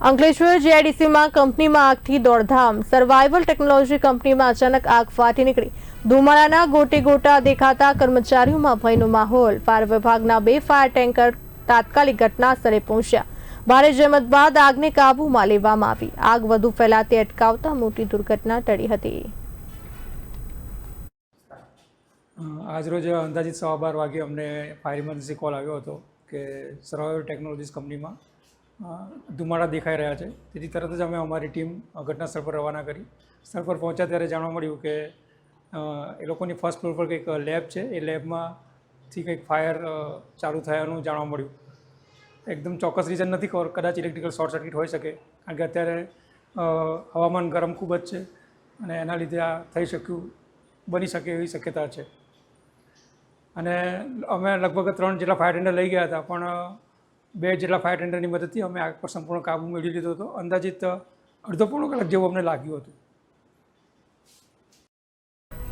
અંકલેશ્વર જીઆઈડીસીમાં કંપનીમાં આગથી દોડધામ. Survival technology કંપનીમાં અચાનક આગ ફાટી નીકળી. ધુમાડાના ગોટે ગોટા દેખાતા કર્મચારીઓમાં ભયનો માહોલ. ફાયર વિભાગના 2 ફાયર ટેન્કર તાત્કાલિક ઘટના સ્થળે પહોંચ્યા. ભારે જહેમત બાદ આગને કાબૂમાં લેવામાં આવી. આગ વધુ ફેલાતી અટકાવતા મોટી દુર્ઘટના ટળી હતી. આજરોજ અંદાજિત 12:15 વાગે અમને ફાયર ઇમરજન્સી કોલ આવ્યો હતો કે સર્વાઇવલ ટેકનોલોજીસ કંપનીમાં ધુમાડા દેખાઈ રહ્યા છે. તેથી તરત જ અમે અમારી ટીમ ઘટના સ્થળ પર રવાના કરી. સ્થળ પર પહોંચ્યા ત્યારે જાણવા મળ્યું કે એ લોકોની ફર્સ્ટ ફ્લોર પર કંઈક લેબ છે, એ લેબમાંથી કંઈક ફાયર ચાલુ થયાનું જાણવા મળ્યું. એકદમ ચોક્કસ રીઝન નથી ખબર, કદાચ ઇલેક્ટ્રિકલ શોર્ટ સર્કિટ હોઈ શકે, કારણ કે અત્યારે હવામાન ગરમ ખૂબ જ છે અને એના લીધે આ બની શકે એવી શક્યતા છે. અને અમે લગભગ 3 જેટલા ફાયર ટેન્ડર લઈ ગયા હતા, પણ 2 જેટલા ફાયર ટેન્ડરની મદદથી અમે આગ પર સંપૂર્ણ કાબૂ મેળવી લીધો હતો. અંદાજિત અડધો પોણો કલાક જેવું અમને લાગ્યું હતું.